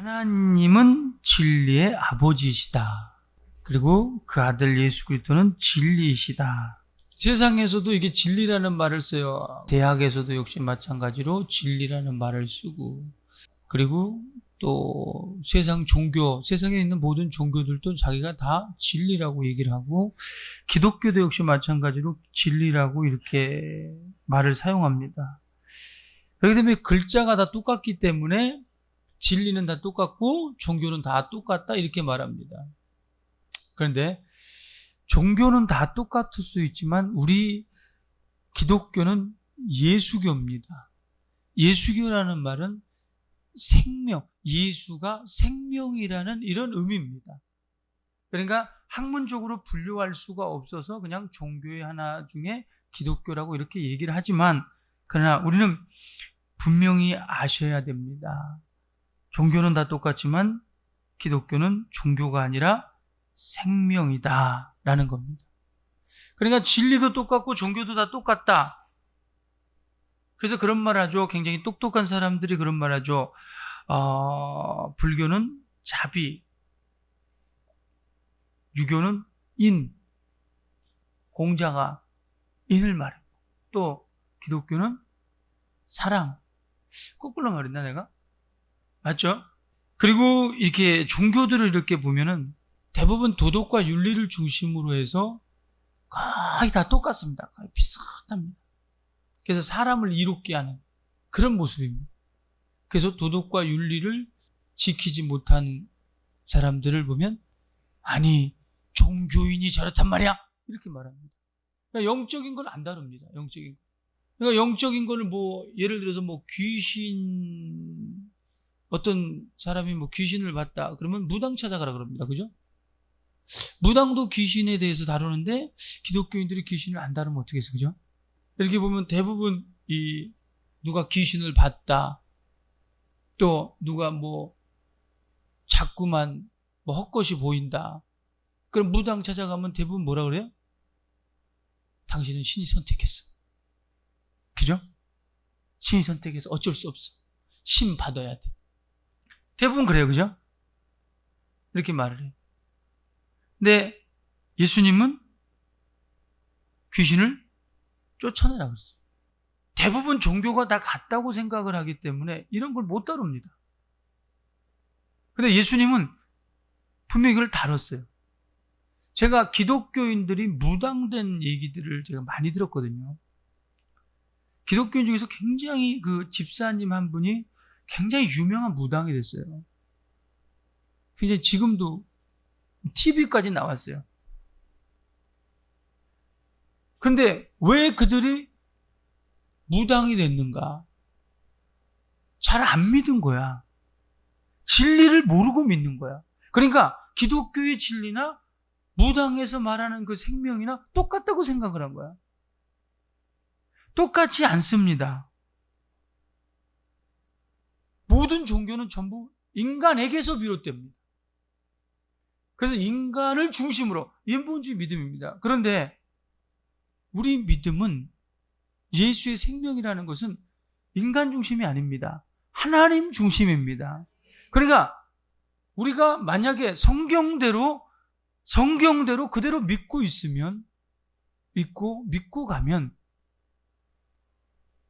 하나님은 진리의 아버지이시다. 그리고 그 아들 예수 그리스도는 진리이시다. 세상에서도 이게 진리라는 말을 써요. 대학에서도 역시 마찬가지로 진리라는 말을 쓰고, 그리고 또 세상 종교, 세상에 있는 모든 종교들도 자기가 다 진리라고 얘기를 하고, 기독교도 역시 마찬가지로 진리라고 이렇게 말을 사용합니다. 그렇기 때문에 글자가 다 똑같기 때문에 진리는 다 똑같고 종교는 다 똑같다 이렇게 말합니다. 그런데 종교는 다 똑같을 수 있지만 우리 기독교는 예수교입니다. 예수교라는 말은 생명, 예수가 생명이라는 이런 의미입니다. 그러니까 학문적으로 분류할 수가 없어서 그냥 종교의 하나 중에 기독교라고 이렇게 얘기를 하지만, 그러나 우리는 분명히 아셔야 됩니다. 종교는 다 똑같지만 기독교는 종교가 아니라 생명이다 라는 겁니다. 그러니까 진리도 똑같고 종교도 다 똑같다. 그래서 그런 말 하죠. 굉장히 똑똑한 사람들이 그런 말 하죠. 불교는 자비, 유교는 인, 공자가 인을 말해요. 또 기독교는 사랑. 거꾸로 말했나 내가? 맞죠? 그리고 이렇게 종교들을 이렇게 보면은 대부분 도덕과 윤리를 중심으로 해서 거의 다 똑같습니다. 거의 비슷합니다. 그래서 사람을 이롭게 하는 그런 모습입니다. 그래서 도덕과 윤리를 지키지 못한 사람들을 보면, 아니 종교인이 저렇단 말이야 이렇게 말합니다. 그러니까 영적인 건 안 다룹니다. 영적인 거. 그러니까 영적인 거를 뭐 예를 들어서 뭐 귀신, 어떤 사람이 뭐 귀신을 봤다 그러면 무당 찾아가라 그럽니다. 그죠? 무당도 귀신에 대해서 다루는데 기독교인들이 귀신을 안 다루면 어떻게 해서, 그죠? 이렇게 보면 대부분 누가 귀신을 봤다, 또 누가 뭐 자꾸만 뭐 헛것이 보인다, 그럼 무당 찾아가면 대부분 뭐라 그래요? 당신은 신이 선택했어. 그죠? 신이 선택해서 어쩔 수 없어. 신 받아야 돼. 대부분 그래요. 그죠? 이렇게 말을 해요. 근데 예수님은 귀신을 쫓아내라 그랬어요. 대부분 종교가 다 같다고 생각을 하기 때문에 이런 걸 못 다룹니다. 근데 예수님은 분명히 이걸 다뤘어요. 제가 기독교인들이 무당된 얘기들을 제가 많이 들었거든요. 기독교인 중에서 굉장히 그 집사님 한 분이 굉장히 유명한 무당이 됐어요. 굉장히 지금도 TV까지 나왔어요. 그런데 왜 그들이 무당이 됐는가? 잘 안 믿은 거야. 진리를 모르고 믿는 거야. 그러니까 기독교의 진리나 무당에서 말하는 그 생명이나 똑같다고 생각을 한 거야. 똑같지 않습니다. 모든 종교는 전부 인간에게서 비롯됩니다. 그래서 인간을 중심으로 인본주의 믿음입니다. 그런데 우리 믿음은, 예수의 생명이라는 것은 인간 중심이 아닙니다. 하나님 중심입니다. 그러니까 우리가 만약에 성경대로 그대로 믿고 있으면, 믿고 가면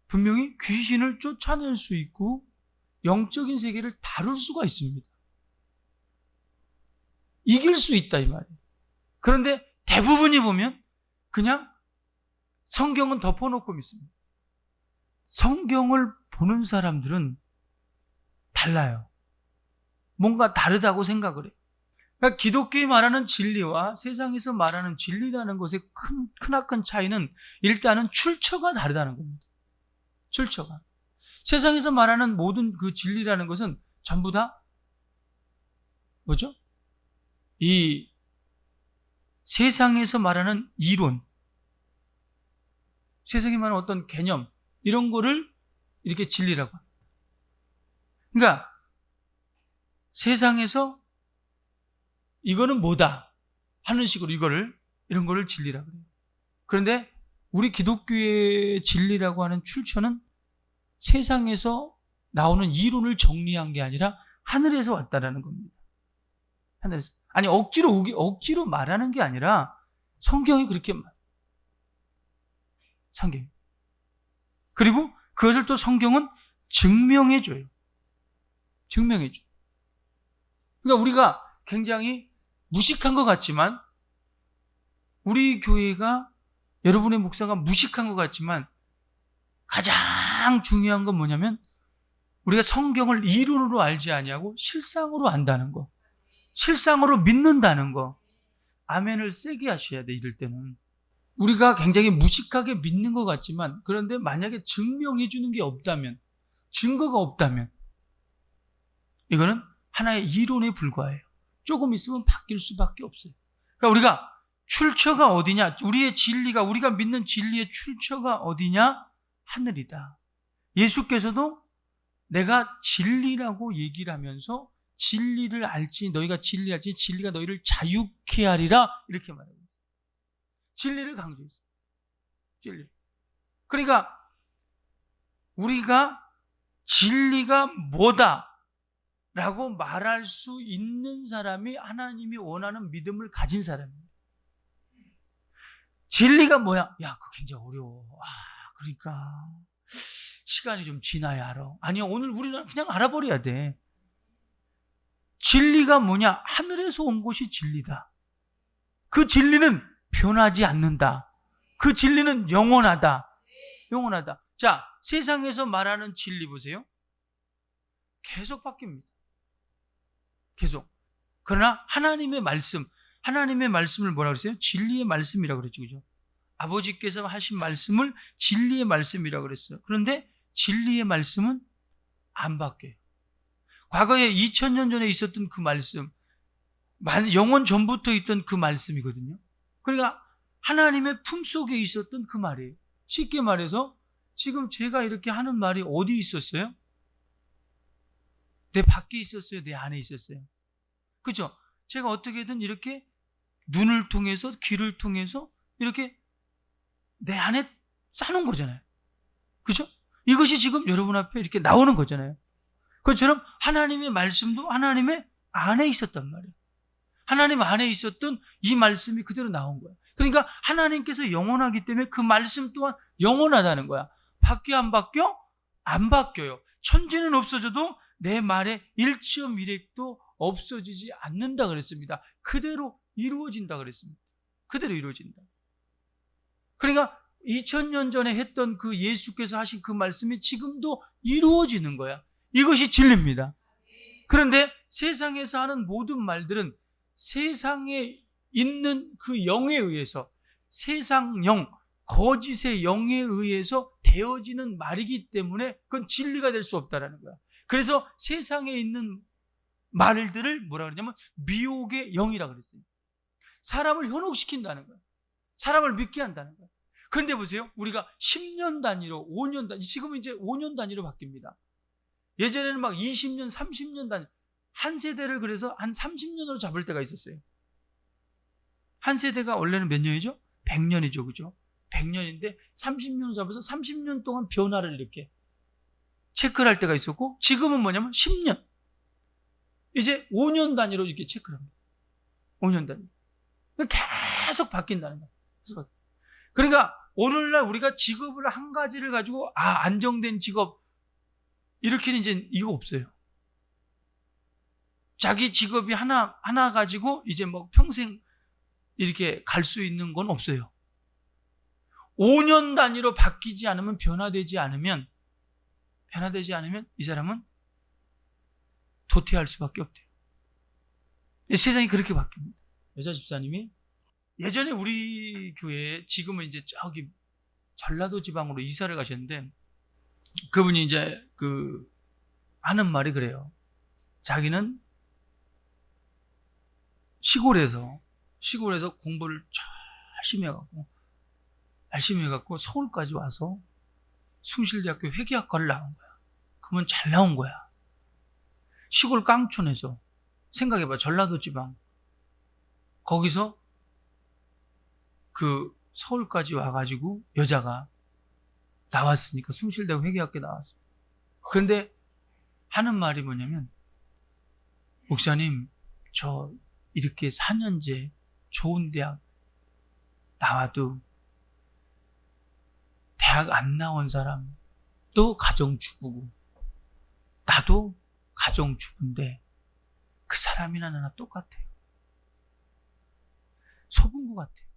분명히 귀신을 쫓아낼 수 있고 영적인 세계를 다룰 수가 있습니다. 이길 수 있다 이 말이에요. 그런데 대부분이 보면 그냥 성경은 덮어놓고 믿습니다. 성경을 보는 사람들은 달라요. 뭔가 다르다고 생각을 해요. 그러니까 기독교에 말하는 진리와 세상에서 말하는 진리라는 것의 크나큰 차이는 일단은 출처가 다르다는 겁니다. 출처가. 세상에서 말하는 모든 그 진리라는 것은 전부 다 뭐죠? 이 세상에서 말하는 이론, 세상에 말하는 어떤 개념, 이런 거를 이렇게 진리라고 합니다. 그러니까 세상에서 이거는 뭐다 하는 식으로 이런 거를 진리라고 해요. 그런데 우리 기독교의 진리라고 하는 출처는 세상에서 나오는 이론을 정리한 게 아니라 하늘에서 왔다라는 겁니다. 하늘에서. 아니, 억지로 말하는 게 아니라 성경이 그렇게 성경이. 그리고 그것을 또 성경은 증명해줘요. 증명해줘요. 그러니까 우리가 굉장히 무식한 것 같지만, 우리 교회가, 여러분의 목사가 무식한 것 같지만, 가장 중요한 건 뭐냐면, 우리가 성경을 이론으로 알지 아니하고 실상으로 안다는 거. 실상으로 믿는다는 거. 아멘을 세게 하셔야 돼, 이럴 때는. 우리가 굉장히 무식하게 믿는 것 같지만, 그런데 만약에 증명해 주는 게 없다면, 증거가 없다면, 이거는 하나의 이론에 불과해요. 조금 있으면 바뀔 수밖에 없어요. 그러니까 우리가 출처가 어디냐? 우리의 진리가, 우리가 믿는 진리의 출처가 어디냐? 하늘이다. 예수께서도 내가 진리라고 얘기를 하면서 진리를 알지, 너희가 진리를 알지, 진리가 너희를 자유케 하리라, 이렇게 말해요. 진리를 강조했어요. 진리. 그러니까 우리가 진리가 뭐다 라고 말할 수 있는 사람이 하나님이 원하는 믿음을 가진 사람입니다. 진리가 뭐야? 야, 그거 굉장히 어려워. 그러니까 시간이 좀 지나야 알아. 아니요, 오늘 우리는 그냥 알아버려야 돼. 진리가 뭐냐? 하늘에서 온 것이 진리다. 그 진리는 변하지 않는다. 그 진리는 영원하다. 영원하다. 자, 세상에서 말하는 진리 보세요. 계속 바뀝니다. 계속. 그러나 하나님의 말씀을 뭐라 그랬어요? 진리의 말씀이라고 그랬죠. 그죠? 아버지께서 하신 말씀을 진리의 말씀이라고 그랬어요. 그런데 진리의 말씀은 안 바뀌어요. 과거에 2000년 전에 있었던 그 말씀, 영원 전부터 있던 그 말씀이거든요. 그러니까 하나님의 품속에 있었던 그 말이에요. 쉽게 말해서 지금 제가 이렇게 하는 말이 어디 있었어요? 내 밖에 있었어요? 내 안에 있었어요? 그렇죠? 제가 어떻게든 이렇게 눈을 통해서, 귀를 통해서 이렇게 내 안에 싸놓은 거잖아요. 그렇죠? 이것이 지금 여러분 앞에 이렇게 나오는 거잖아요. 그것처럼 하나님의 말씀도 하나님의 안에 있었단 말이에요. 하나님 안에 있었던 이 말씀이 그대로 나온 거예요. 그러니까 하나님께서 영원하기 때문에 그 말씀 또한 영원하다는 거야. 바뀌어 안 바뀌어? 안 바뀌어요. 천지는 없어져도 내 말에 1.1핵도 없어지지 않는다 그랬습니다. 그대로 이루어진다 그랬습니다. 그대로 이루어진다. 그러니까 2000년 전에 했던 그 예수께서 하신 그 말씀이 지금도 이루어지는 거야. 이것이 진리입니다. 그런데 세상에서 하는 모든 말들은 세상에 있는 그 영에 의해서, 세상 영, 거짓의 영에 의해서 되어지는 말이기 때문에 그건 진리가 될 수 없다라는 거야. 그래서 세상에 있는 말들을 뭐라 그러냐면 미혹의 영이라고 그랬어요. 사람을 현혹시킨다는 거야. 사람을 믿게 한다는 거야. 그런데 보세요. 우리가 10년 단위로, 5년 단위, 지금은 이제 5년 단위로 바뀝니다. 예전에는 막 20년, 30년 단위, 한 세대를 그래서 한 30년으로 잡을 때가 있었어요. 한 세대가 원래는 몇 년이죠? 100년이죠. 그죠? 100년인데 30년을 잡아서 30년 동안 변화를 이렇게 체크를 할 때가 있었고, 지금은 뭐냐면 10년. 이제 5년 단위로 이렇게 체크를 합니다. 5년 단위. 계속 바뀐다는 거예요. 그러니까 오늘날 우리가 직업을 한 가지를 가지고 안정된 직업 이렇게는 이제 이거 없어요. 자기 직업이 하나 가지고 이제 뭐 평생 이렇게 갈 수 있는 건 없어요. 5년 단위로 바뀌지 않으면, 변화되지 않으면 이 사람은 도태할 수밖에 없대요. 세상이 그렇게 바뀝니다. 여자 집사님이 예전에 우리 교회에, 지금은 이제 저기 전라도 지방으로 이사를 가셨는데, 그분이 이제 하는 말이 그래요. 자기는 시골에서 공부를 열심히 해갖고 서울까지 와서 숭실대학교 회계학과를 나온 거야. 그러면 잘 나온 거야. 시골 깡촌에서, 생각해봐, 전라도 지방. 거기서 서울까지 와가지고 여자가 나왔으니까 숭실대학교 회계학교 나왔어. 그런데 하는 말이 뭐냐면, 목사님, 저 이렇게 4년제 좋은 대학 나와도 대학 안 나온 사람도 가정주부고 나도 가정주부인데 그 사람이나 나나 똑같아요. 속은 것 같아요.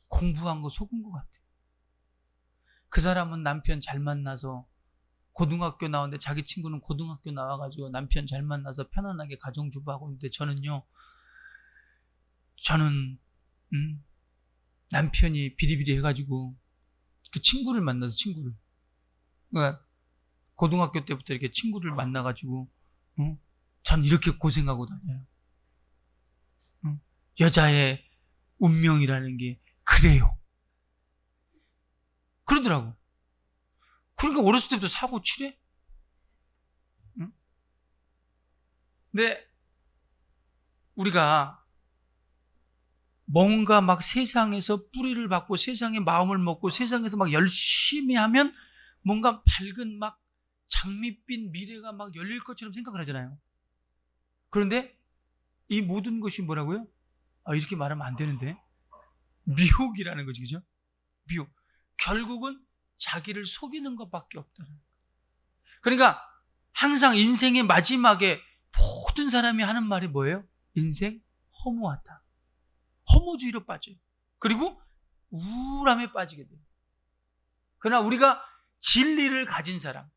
공부한 거 속은 것 같아요. 그 사람은 남편 잘 만나서 고등학교 나왔는데 자기 친구는 고등학교 나와가지고 남편 잘 만나서 편안하게 가정주부하고 있는데 저는 남편이 비리비리 해가지고 그 친구를 만나서 그러니까 고등학교 때부터 이렇게 친구를 만나가지고 전 이렇게 고생하고 다녀요. 여자의 운명이라는 게 그래요. 그러더라고. 그러니까 어렸을 때부터 사고 치래? 근데 우리가 뭔가 막 세상에서 뿌리를 받고 세상의 마음을 먹고 세상에서 막 열심히 하면 뭔가 밝은 막 장밋빛 미래가 막 열릴 것처럼 생각을 하잖아요. 그런데 이 모든 것이 뭐라고요? 이렇게 말하면 안 되는데 미혹이라는 거지, 그죠? 미혹. 결국은 자기를 속이는 것밖에 없다는 거예요. 그러니까 항상 인생의 마지막에 모든 사람이 하는 말이 뭐예요? 인생 허무하다. 허무주의로 빠져요. 그리고 우울함에 빠지게 돼요. 그러나 우리가 진리를 가진 사람,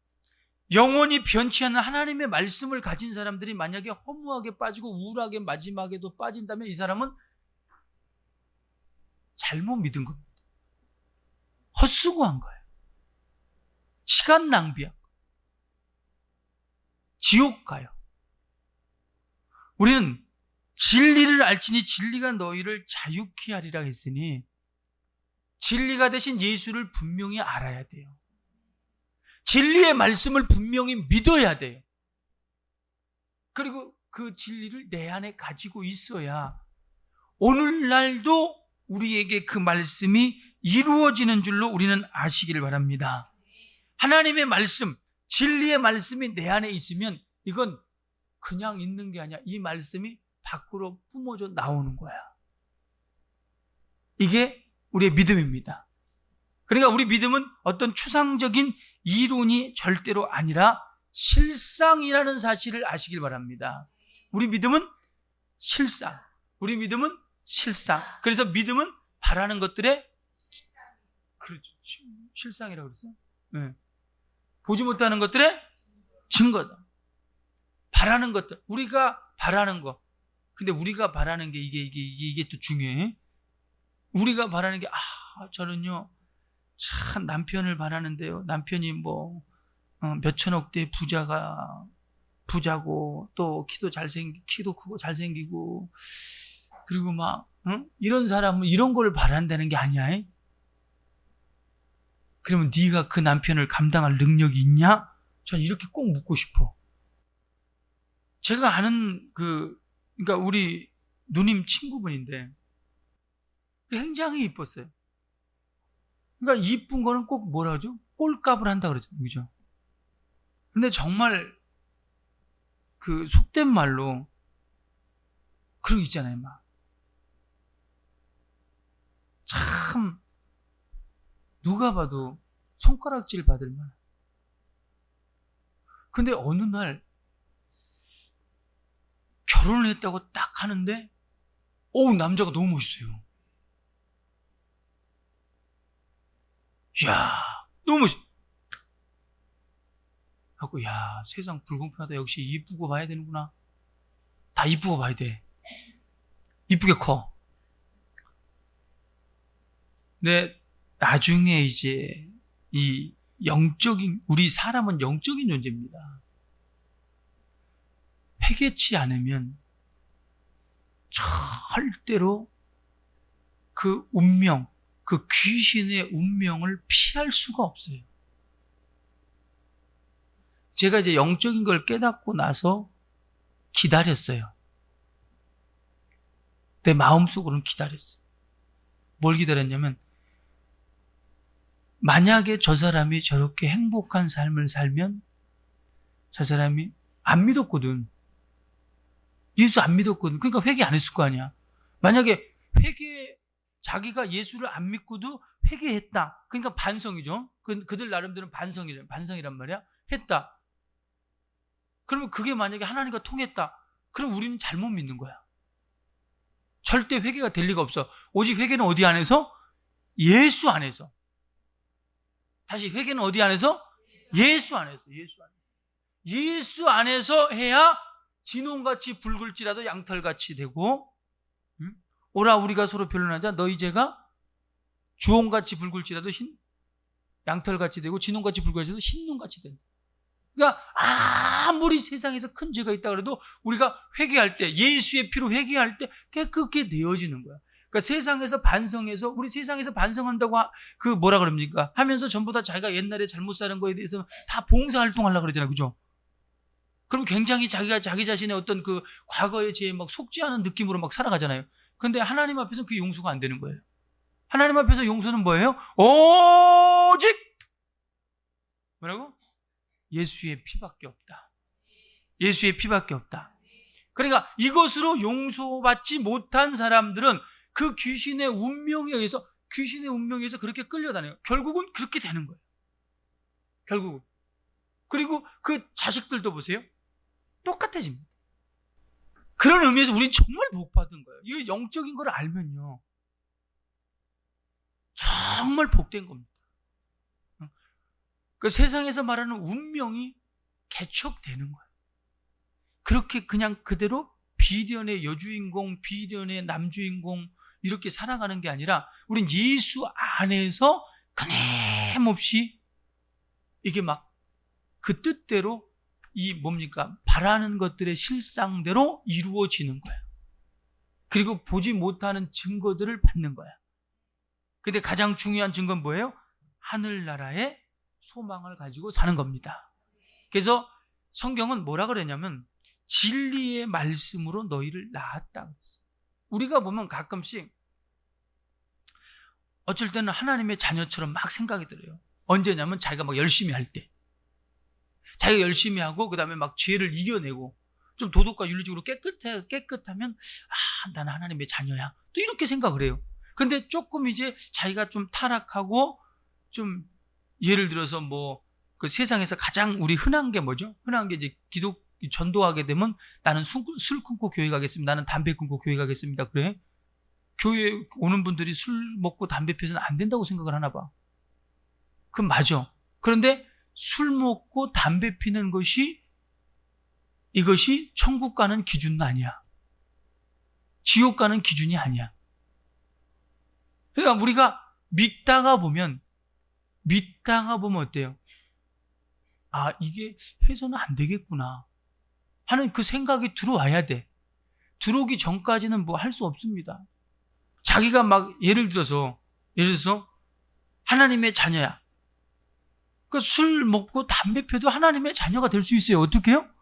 영원히 변치 않는 하나님의 말씀을 가진 사람들이 만약에 허무하게 빠지고 우울하게 마지막에도 빠진다면 이 사람은 잘못 믿은 겁니다. 헛수고한 거예요. 시간 낭비하고 지옥 가요. 우리는 진리를 알지니 진리가 너희를 자유케 하리라 했으니 진리가 되신 예수를 분명히 알아야 돼요. 진리의 말씀을 분명히 믿어야 돼요. 그리고 그 진리를 내 안에 가지고 있어야 오늘날도 우리에게 그 말씀이 이루어지는 줄로 우리는 아시기를 바랍니다. 하나님의 말씀, 진리의 말씀이 내 안에 있으면 이건 그냥 있는 게 아니야. 이 말씀이 밖으로 뿜어져 나오는 거야. 이게 우리의 믿음입니다. 그러니까 우리 믿음은 어떤 추상적인 이론이 절대로 아니라 실상이라는 사실을 아시길 바랍니다. 우리 믿음은 실상. 우리 믿음은 실상. 그래서 믿음은 바라는 것들의 그렇죠. 실상이라고 그랬어? 네. 보지 못하는 것들의 증거다. 바라는 것들. 우리가 바라는 거. 근데 우리가 바라는 게 이게 또 중요해. 우리가 바라는 게, 저는요, 참 남편을 바라는데요. 남편이 몇천억대 부자고, 또 키도 크고 잘생기고, 그리고 이런 사람은 이런 걸 바란다는 게 아니야. 그러면 네가 그 남편을 감당할 능력이 있냐? 전 이렇게 꼭 묻고 싶어. 제가 아는 그러니까 우리 누님 친구분인데 굉장히 이뻤어요. 그러니까 이쁜 거는 꼭 뭐라 하죠? 꼴값을 한다 그러잖아요. 그죠? 근데 정말 그 속된 말로 그런 거 있잖아요. 막. 참 누가 봐도 손가락질 받을 만. 근데 어느 날 결혼을 했다고 딱 하는데 남자가 너무 멋있어요. 이야, 너무 멋있어. 하고, 세상 불공평하다. 역시 이쁘고 봐야 되는구나. 다 이쁘고 봐야 돼. 이쁘게 커. 근데 나중에 이제 우리 사람은 영적인 존재입니다. 회개치 않으면 절대로 그 운명, 그 귀신의 운명을 피할 수가 없어요. 제가 이제 영적인 걸 깨닫고 나서 기다렸어요. 내 마음속으로는 기다렸어요. 뭘 기다렸냐면 만약에 저 사람이 저렇게 행복한 삶을 살면 저 사람이 안 믿었거든. 예수 안 믿었거든. 그러니까 회개 안 했을 거 아니야. 만약에 자기가 예수를 안 믿고도 회개했다. 그러니까 반성이죠. 그들 나름대로는 반성이란 말이야. 했다. 그러면 그게 만약에 하나님과 통했다. 그럼 우리는 잘못 믿는 거야. 절대 회개가 될 리가 없어. 오직 회개는 어디 안에서? 예수 안에서. 다시 회개는 어디 안에서? 예수 안에서. 예수 안에서 해야 진홍같이 붉을지라도 양털같이 되고, 오라 우리가 서로 변론하자. 너희 죄가 주홍같이 붉을지라도 양털같이 되고 진홍같이 붉을지라도 흰눈같이 된다. 그러니까 아무리 세상에서 큰 죄가 있다 그래도 우리가 회개할 때, 예수의 피로 회개할 때 깨끗게 되어지는 거야. 그러니까 세상에서 반성해서, 우리 세상에서 반성한다고 뭐라 그럽니까? 하면서 전부 다 자기가 옛날에 잘못 사는 거에 대해서 다 봉사활동하려고 그러잖아요. 그죠? 그럼 굉장히 자기 자신의 어떤 그 과거의 죄에 막 속지 않은 느낌으로 막 살아가잖아요. 근데 하나님 앞에서 그게 용서가 안 되는 거예요. 하나님 앞에서 용서는 뭐예요? 오직 뭐라고? 예수의 피밖에 없다. 예수의 피밖에 없다. 그러니까 이것으로 용서받지 못한 사람들은 그 귀신의 운명에 의해서 그렇게 끌려다녀요. 결국은 그렇게 되는 거예요. 결국은. 그리고 그 자식들도 보세요. 똑같아집니다. 그런 의미에서 우리는 정말 복받은 거예요. 이 영적인 걸 알면요, 정말 복된 겁니다. 그 세상에서 말하는 운명이 개척되는 거예요. 그렇게 그냥 그대로 비련의 여주인공, 비련의 남주인공 이렇게 살아가는 게 아니라 우린 예수 안에서 끊임없이 이게 막 그 뜻대로 바라는 것들의 실상대로 이루어지는 거예요. 그리고 보지 못하는 증거들을 받는 거야. 근데 가장 중요한 증거는 뭐예요? 하늘나라의 소망을 가지고 사는 겁니다. 그래서 성경은 뭐라 그러냐면 진리의 말씀으로 너희를 낳았다 그랬어요. 우리가 보면 가끔씩 어쩔 때는 하나님의 자녀처럼 막 생각이 들어요. 언제냐면 자기가 막 열심히 할 때, 자기가 열심히 하고 그 다음에 막 죄를 이겨내고 좀 도덕과 윤리적으로 깨끗하면 나는 하나님의 자녀야, 또 이렇게 생각을 해요. 근데 조금 이제 자기가 좀 타락하고 좀 예를 들어서 그 세상에서 가장 우리 흔한 게 뭐죠? 흔한 게 이제 전도하게 되면 나는 술 끊고 교회 가겠습니다. 나는 담배 끊고 교회 가겠습니다. 그래? 교회 오는 분들이 술 먹고 담배 피워서는 안 된다고 생각을 하나 봐. 그럼 맞아. 그런데 술 먹고 담배 피는 이것이 천국 가는 기준은 아니야. 지옥 가는 기준이 아니야. 그러니까 우리가 믿다가 보면 어때요? 이게 해서는 안 되겠구나 하는 그 생각이 들어와야 돼. 들어오기 전까지는 할 수 없습니다. 자기가 막 예를 들어서 하나님의 자녀야. 술 먹고 담배 펴도 하나님의 자녀가 될 수 있어요. 어떻게 해요?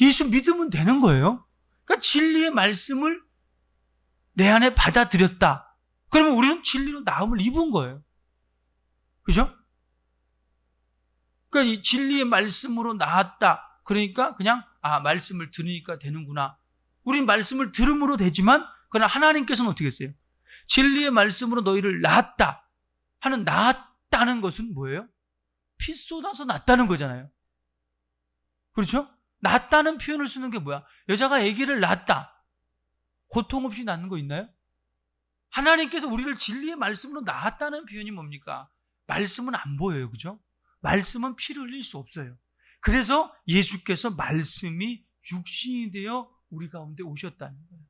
예수 믿으면 되는 거예요. 그러니까 진리의 말씀을 내 안에 받아들였다. 그러면 우리는 진리로 나음을 입은 거예요. 그죠? 그러니까 이 진리의 말씀으로 나았다. 그러니까 그냥 말씀을 들으니까 되는구나. 우린 말씀을 들음으로 되지만 그러나 하나님께서는 어떻게 했어요? 진리의 말씀으로 너희를 낳았다 하는 낳았다는 것은 뭐예요? 피 쏟아서 낳았다는 거잖아요. 그렇죠? 낳았다는 표현을 쓰는 게 뭐야? 여자가 아기를 낳았다. 고통 없이 낳는 거 있나요? 하나님께서 우리를 진리의 말씀으로 낳았다는 표현이 뭡니까? 말씀은 안 보여요. 그죠? 말씀은 피를 흘릴 수 없어요. 그래서 예수께서 말씀이 육신이 되어 우리 가운데 오셨다는 거예요.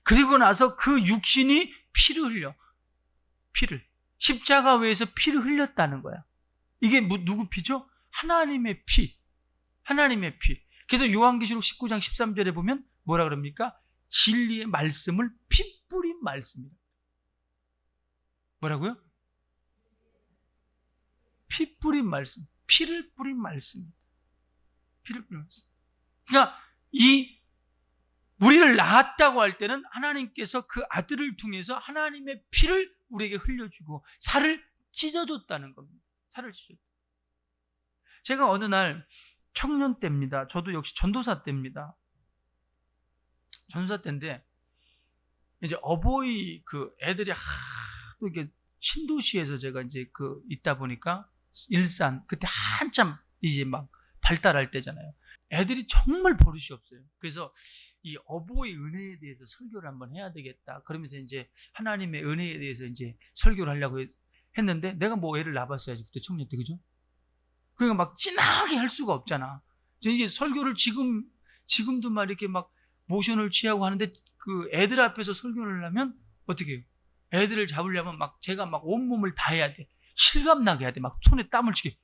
그리고 나서 그 육신이 피를 흘려. 십자가 외에서 피를 흘렸다는 거야. 이게 누구 피죠? 하나님의 피. 하나님의 피. 그래서 요한계시록 19장 13절에 보면 뭐라 그럽니까? 진리의 말씀을 피 뿌린 말씀이다. 뭐라고요? 피 뿌린 말씀. 피를 뿌린 말씀입니다. 피를 뿌린 말씀. 그러니까 우리를 낳았다고 할 때는 하나님께서 그 아들을 통해서 하나님의 피를 우리에게 흘려주고 살을 찢어줬다는 겁니다. 살을 찢어줬다. 제가 어느 날 청년 때입니다. 저도 역시 전도사 때입니다. 전도사 때인데 이제 어버이 그 애들이 또 이게 신도시에서 제가 이제 그 있다 보니까 일산 그때 한참 이제 막 발달할 때잖아요. 애들이 정말 버릇이 없어요. 그래서 이 어버이 은혜에 대해서 설교를 한번 해야 되겠다. 그러면서 이제 하나님의 은혜에 대해서 이제 설교를 하려고 했는데 내가 뭐 애를 낳았어야지 그때 청년 때, 그죠? 그러니까 막 진하게 할 수가 없잖아. 저 이게 설교를 지금도 막 이렇게 막 모션을 취하고 하는데 그 애들 앞에서 설교를 하면 어떻게 해요? 애들을 잡으려면 막 제가 막 온몸을 다 해야 돼. 실감나게 해야 돼. 막 손에 땀을 쥐게.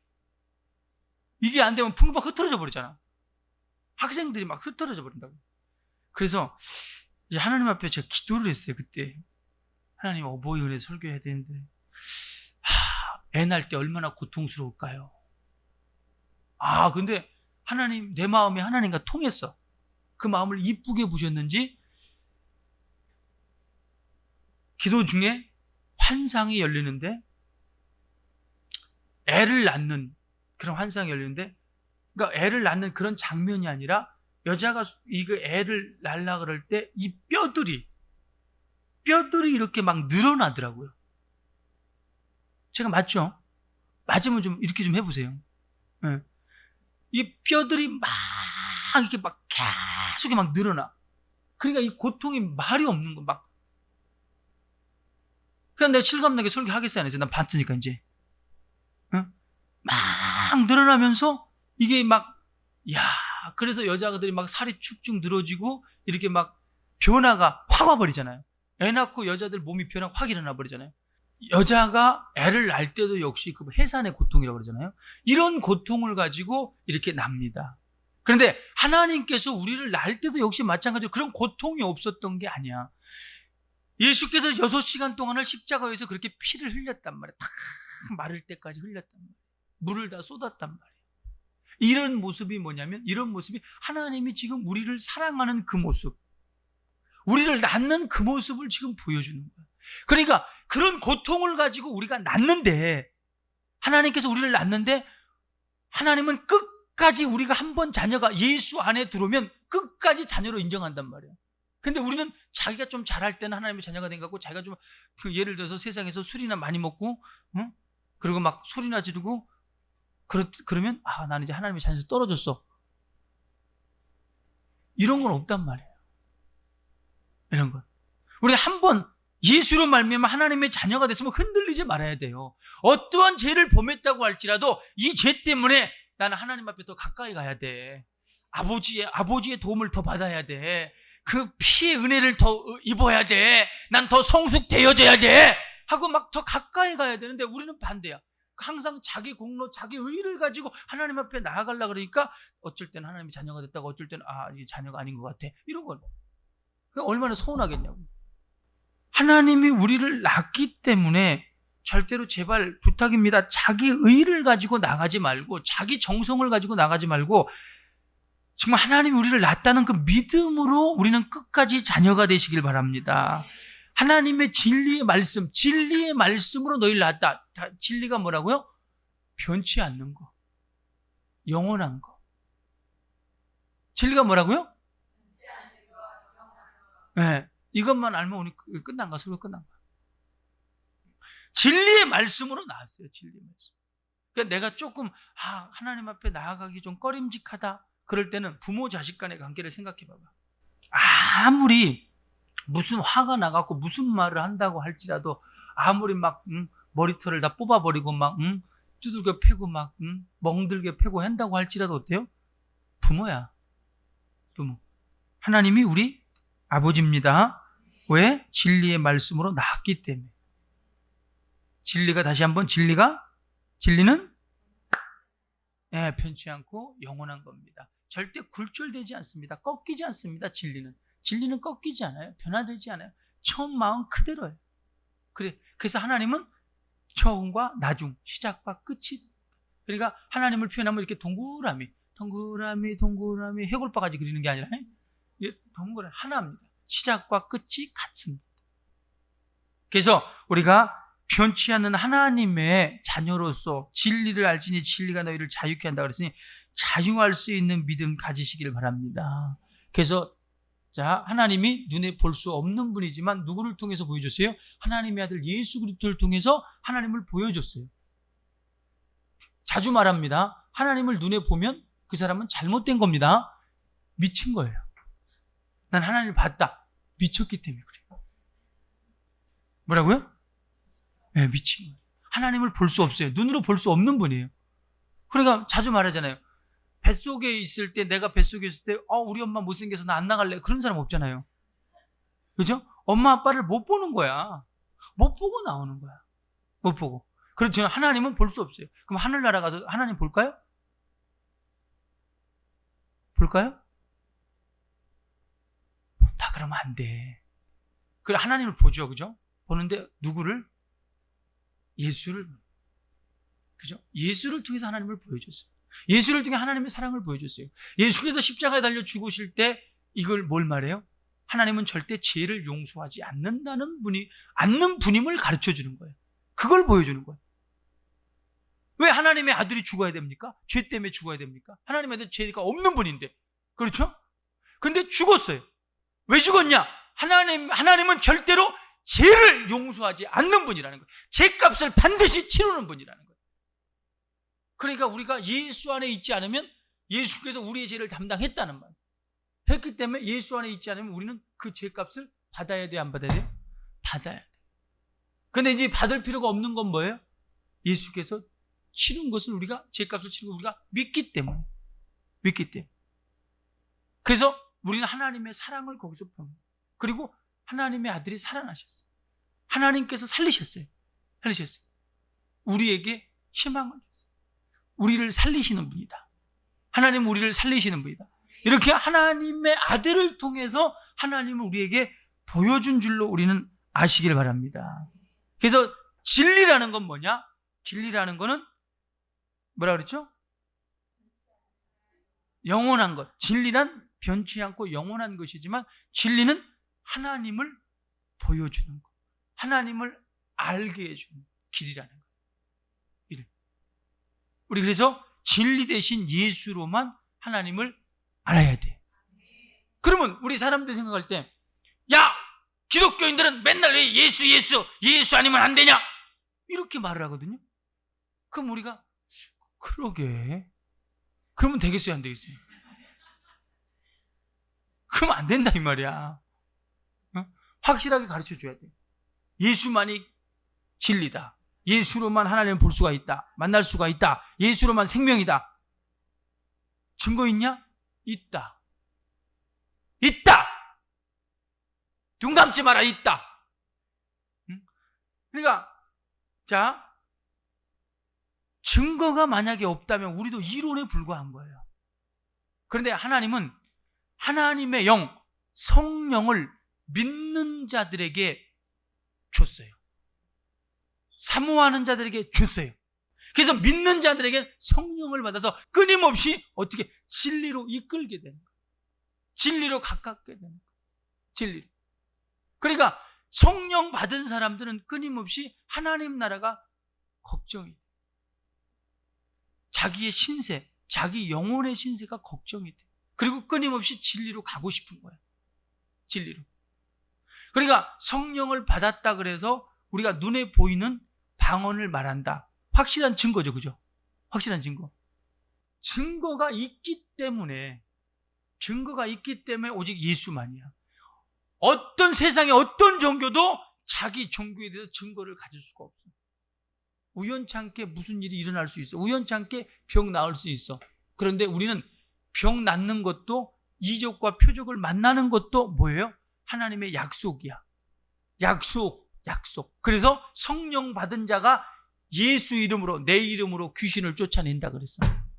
이게 안 되면 풍부가 흩어져 버리잖아. 학생들이 막 흩어져 버린다고. 그래서 이제 하나님 앞에 제가 기도를 했어요. 그때 하나님 어버이 은혜 설교해야 되는데 애 낳을 때 얼마나 고통스러울까요? 근데 하나님, 내 마음이 하나님과 통했어. 그 마음을 이쁘게 보셨는지 기도 중에 환상이 열리는데, 애를 낳는 그런 환상이 열리는데, 그러니까 애를 낳는 그런 장면이 아니라 여자가 이거 애를 낳으려 그럴 때 이 뼈들이 이렇게 막 늘어나더라고요. 제가 맞죠? 맞으면 좀 이렇게 좀 해보세요. 네. 이 뼈들이 막 이렇게 막 계속 막 늘어나. 그러니까 이 고통이 말이 없는 거 막. 그냥 내가 실감나게 설교하겠어요, 안 했어요? 난 봤으니까 이제. 막 늘어나면서 이게 막, 그래서 여자들이 막 살이 축축 늘어지고 이렇게 막 변화가 확 와버리잖아요. 애 낳고 여자들 몸이 변화가 확 일어나 버리잖아요. 여자가 애를 낳을 때도 역시 그 해산의 고통이라고 그러잖아요. 이런 고통을 가지고 이렇게 납니다. 그런데 하나님께서 우리를 낳을 때도 역시 마찬가지로 그런 고통이 없었던 게 아니야. 예수께서 6시간 동안을 십자가에서 그렇게 피를 흘렸단 말이야. 다 마를 때까지 흘렸단 말이야. 물을 다 쏟았단 말이야. 이런 모습이 뭐냐면, 이런 모습이 하나님이 지금 우리를 사랑하는 그 모습, 우리를 낳는 그 모습을 지금 보여주는 거야. 그러니까 그런 고통을 가지고 우리가 낳는데, 하나님께서 우리를 낳는데, 하나님은 끝까지 우리가 한번 자녀가 예수 안에 들어오면 끝까지 자녀로 인정한단 말이야. 근데 우리는 자기가 좀 잘할 때는 하나님의 자녀가 된 것 같고, 자기가 좀 예를 들어서 세상에서 술이나 많이 먹고, 그리고 막 소리나 지르고, 그러면 나는 이제 하나님의 자녀에서 떨어졌어. 이런 건 없단 말이에요. 이런 건. 우리 한번 예수로 말미암아 하나님의 자녀가 됐으면 흔들리지 말아야 돼요. 어떠한 죄를 범했다고 할지라도 이 죄 때문에 나는 하나님 앞에 더 가까이 가야 돼. 아버지의 도움을 더 받아야 돼. 그 피의 은혜를 더 입어야 돼. 난 더 성숙되어져야 돼. 하고 막 더 가까이 가야 되는데 우리는 반대야. 항상 자기 공로, 자기 의의를 가지고 하나님 앞에 나아가려고 그러니까 어쩔 때는 하나님이 자녀가 됐다고, 어쩔 때는 이게 자녀가 아닌 것 같아. 이런 거. 얼마나 서운하겠냐고. 하나님이 우리를 낳기 때문에 절대로 제발 부탁입니다. 자기 의의를 가지고 나가지 말고, 자기 정성을 가지고 나가지 말고, 정말 하나님이 우리를 낳았다는 그 믿음으로 우리는 끝까지 자녀가 되시길 바랍니다. 하나님의 진리의 말씀으로 너희를 낳았다. 진리가 뭐라고요? 변치 않는 거, 영원한 거. 진리가 뭐라고요? 네, 이것만 알면 우리 끝난 거, 설교 끝난 거. 진리의 말씀으로 나왔어요. 진리의 말씀. 그러니까 내가 조금 하나님 앞에 나아가기 좀 꺼림직하다, 그럴 때는 부모 자식 간의 관계를 생각해 봐봐. 아무리 무슨 화가 나갖고 무슨 말을 한다고 할지라도, 아무리 막 머리털을 다 뽑아버리고 막 두들겨 패고 막 멍들게 패고 한다고 할지라도 어때요? 부모야. 부모. 하나님이 우리 아버지입니다. 왜? 진리의 말씀으로 낳았기 때문에. 진리가, 다시 한번, 진리는 변치 않고 영원한 겁니다. 절대 굴절되지 않습니다. 꺾이지 않습니다. 진리는 꺾이지 않아요. 변화되지 않아요. 처음 마음 그대로예요. 그래서 하나님은 처음과 나중, 시작과 끝이, 그러니까 하나님을 표현하면 이렇게 동그라미 해골바가지 그리는 게 아니라 동그라미 하나입니다. 시작과 끝이 같습니다. 그래서 우리가 변치 않는 하나님의 자녀로서 진리를 알지니 진리가 너희를 자유케 한다 그랬으니 자유할 수 있는 믿음 가지시길 바랍니다. 그래서 자, 하나님이 눈에 볼 수 없는 분이지만 누구를 통해서 보여줬어요? 하나님의 아들 예수 그리스도를 통해서 하나님을 보여줬어요. 자주 말합니다. 하나님을 눈에 보면 그 사람은 잘못된 겁니다. 미친 거예요. 난 하나님을 봤다. 미쳤기 때문에 그래요. 뭐라고요? 네, 미친 거예요. 하나님을 볼 수 없어요. 눈으로 볼 수 없는 분이에요. 그러니까 자주 말하잖아요. 뱃속에 있을 때, 내가 뱃속에 있을 때, 우리 엄마 못생겨서 나 안 나갈래. 그런 사람 없잖아요. 그죠? 엄마 아빠를 못 보는 거야. 못 보고 나오는 거야. 못 보고. 그렇죠. 하나님은 볼 수 없어요. 그럼 하늘나라 가서 하나님 볼까요? 볼까요? 본다 그러면 안 돼. 그래, 하나님을 보죠. 그죠? 보는데 누구를? 예수를. 그죠? 예수를 통해서 하나님을 보여줬어요. 예수를 통해 하나님의 사랑을 보여줬어요. 예수께서 십자가에 달려 죽으실 때 이걸 뭘 말해요? 하나님은 절대 죄를 용서하지 않는 분임을 가르쳐 주는 거예요. 그걸 보여주는 거예요. 왜 하나님의 아들이 죽어야 됩니까? 죄 때문에 죽어야 됩니까? 하나님의 아들 죄가 없는 분인데. 그렇죠? 근데 죽었어요. 왜 죽었냐? 하나님은 절대로 죄를 용서하지 않는 분이라는 거예요. 죄값을 반드시 치르는 분이라는 거예요. 그러니까 우리가 예수 안에 있지 않으면 예수께서 우리의 죄를 담당했다는 말. 했기 때문에 예수 안에 있지 않으면 우리는 그 죄값을 받아야 돼요? 안 받아야 돼요? 받아야 돼요. 근데 이제 받을 필요가 없는 건 뭐예요? 예수께서 치른 것을 우리가, 죄값을 치른 걸 우리가 믿기 때문에. 믿기 때문에. 그래서 우리는 하나님의 사랑을 거기서 보는 거예요. 그리고 하나님의 아들이 살아나셨어요. 하나님께서 살리셨어요. 우리에게 희망을 줬어요. 우리를 살리시는 분이다. 하나님은 우리를 살리시는 분이다. 이렇게 하나님의 아들을 통해서 하나님은 우리에게 보여준 줄로 우리는 아시길 바랍니다. 그래서 진리라는 건 뭐냐? 진리라는 거는 뭐라 그랬죠? 영원한 것. 진리란 변치 않고 영원한 것이지만 진리는 하나님을 보여주는 것. 하나님을 알게 해주는 길이라는 것. 우리 그래서 진리 대신 예수로만 하나님을 알아야 돼. 그러면 우리 사람들 생각할 때, 야, 기독교인들은 맨날 왜 예수 아니면 안 되냐? 이렇게 말을 하거든요. 그럼 우리가 그러게. 그러면 되겠어요, 안 되겠어요? 그러면 안 된다 이 말이야. 확실하게 가르쳐 줘야 돼. 예수만이 진리다. 예수로만 하나님을 볼 수가 있다. 만날 수가 있다. 예수로만 생명이다. 증거 있냐? 있다. 눈 감지 마라. 있다. 그러니까 자, 증거가 만약에 없다면 우리도 이론에 불과한 거예요. 그런데 하나님은 하나님의 영, 성령을 믿는 자들에게 줬어요. 사모하는 자들에게 줬어요. 그래서 믿는 자들에게 성령을 받아서 끊임없이 어떻게 진리로 이끌게 되는 거예요. 진리로 가깝게 되는 거예요. 진리로. 그러니까 성령 받은 사람들은 끊임없이 하나님 나라가 걱정이 돼요. 자기의 신세, 자기 영혼의 신세가 걱정이 돼요. 그리고 끊임없이 진리로 가고 싶은 거예요. 진리로. 그러니까 성령을 받았다 그래서 우리가 눈에 보이는 방언을 말한다. 확실한 증거죠. 그죠? 확실한 증거. 증거가 있기 때문에 오직 예수만이야. 어떤 세상의 어떤 종교도 자기 종교에 대해서 증거를 가질 수가 없어. 우연찮게 무슨 일이 일어날 수 있어. 우연찮게 병 나을 수 있어. 그런데 우리는 병 낫는 것도 이적과 표적을 만나는 것도 뭐예요? 하나님의 약속이야. 약속. 그래서 성령 받은 자가 예수 이름으로, 내 이름으로 귀신을 쫓아낸다 그랬어.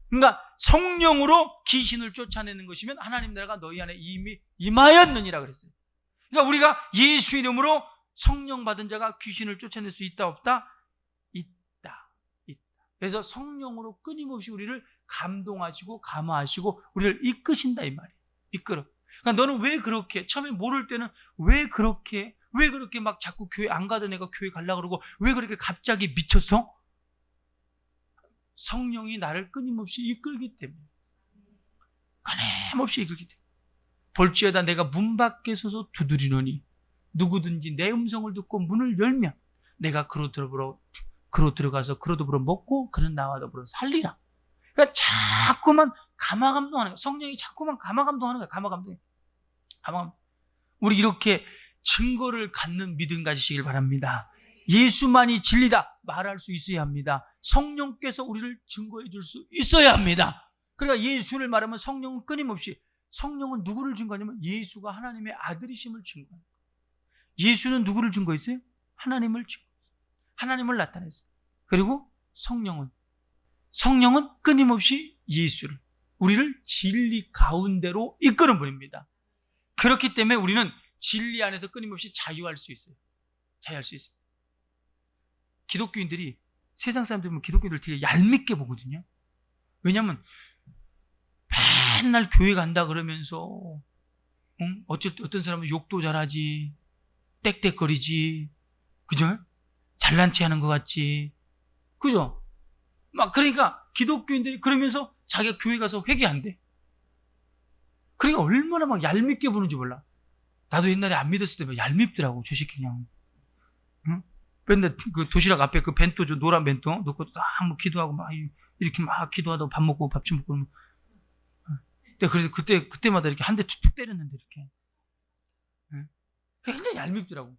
그러니까 성령으로 귀신을 쫓아내는 것이면 하나님 나라가 너희 안에 이미 임하였느니라 그랬어요. 그러니까 우리가 예수 이름으로 성령 받은 자가 귀신을 쫓아낼 수 있다 없다? 있다. 그래서 성령으로 끊임없이 우리를 감동하시고 감화하시고 우리를 이끄신다 이 말이에요. 이끌어. 그러니까 너는 왜 그렇게, 처음에 모를 때는 왜 그렇게 막 자꾸 교회 안 가던 애가 교회 가려고 그러고 왜 그렇게 갑자기 미쳤어? 성령이 나를 끊임없이 이끌기 때문에. 끊임없이 이끌기 때문에. 볼지어다 내가 문 밖에 서서 두드리노니 누구든지 내 음성을 듣고 문을 열면 내가 그로 들어가서 그로 더불어 먹고 그는 나와 더불어 살리라. 그러니까 자꾸만 감화감동하는 거야. 성령이 자꾸만 감화감동하는 거야. 감화감동. 우리 이렇게 증거를 갖는 믿음 가지시길 바랍니다. 예수만이 진리다 말할 수 있어야 합니다. 성령께서 우리를 증거해 줄 수 있어야 합니다. 그러니까 예수를 말하면 성령은 끊임없이, 성령은 누구를 증거하냐면 예수가 하나님의 아들이심을 증거합니다. 예수는 누구를 증거했어요? 하나님을 증거했어요. 하나님을 나타냈어요. 그리고 성령은 끊임없이 예수를, 우리를 진리 가운데로 이끄는 분입니다. 그렇기 때문에 우리는 진리 안에서 끊임없이 자유할 수 있어요. 기독교인들이, 세상 사람들이 보면 기독교인들 되게 얄밉게 보거든요. 왜냐하면 맨날 교회 간다 그러면서 어떤 사람은 욕도 잘하지, 떽떽거리지, 그죠? 잘난 체 하는 것 같지, 그죠? 막 그러니까 기독교인들이 그러면서 자기가 교회 가서 회개한대. 그러니까 얼마나 막 얄밉게 보는지 몰라. 나도 옛날에 안 믿었을 때 막 얄밉더라고, 저 새끼 그냥. 응? 맨날 그 도시락 앞에 그 벤또, 저 노란 벤또 놓고 딱 뭐 기도하고 막 이렇게 막 기도하다 밥 먹고 밥 좀 먹고. 그래서 그때마다 이렇게 한 대 툭툭 때렸는데 이렇게. 응? 굉장히 얄밉더라고.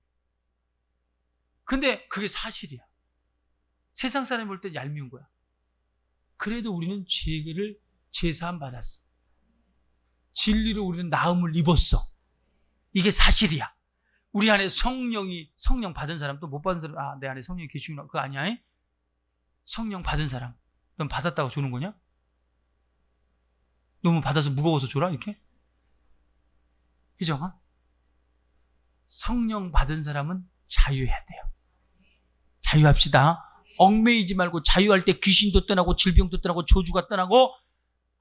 근데 그게 사실이야. 세상 사람이 볼 때 얄미운 거야. 그래도 우리는 죄를 제사함 받았어. 진리로 우리는 나음을 입었어. 이게 사실이야. 우리 안에 성령 받은 사람, 또 못 받은 사람, 내 안에 성령이 계시구나, 그거 아니야? 성령 받은 사람, 넌 받았다고 주는 거냐? 너무 받아서 무거워서 줘라 이렇게? 그죠? 성령 받은 사람은 자유해야 돼요. 자유합시다. 얽매이지 말고, 자유할 때 귀신도 떠나고 질병도 떠나고 저주가 떠나고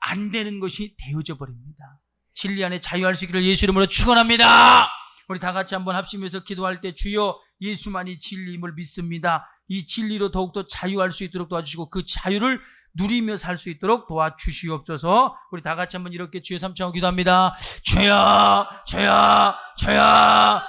안 되는 것이 되어져 버립니다. 진리 안에 자유할 수 있기를 예수 이름으로 축원합니다. 우리 다 같이 한번 합심해서 기도할 때, 주여 예수만이 진리임을 믿습니다. 이 진리로 더욱더 자유할 수 있도록 도와주시고 그 자유를 누리며 살 수 있도록 도와주시옵소서. 우리 다 같이 한번 이렇게 주여 삼창하고 기도합니다. 주여, 주여, 주여.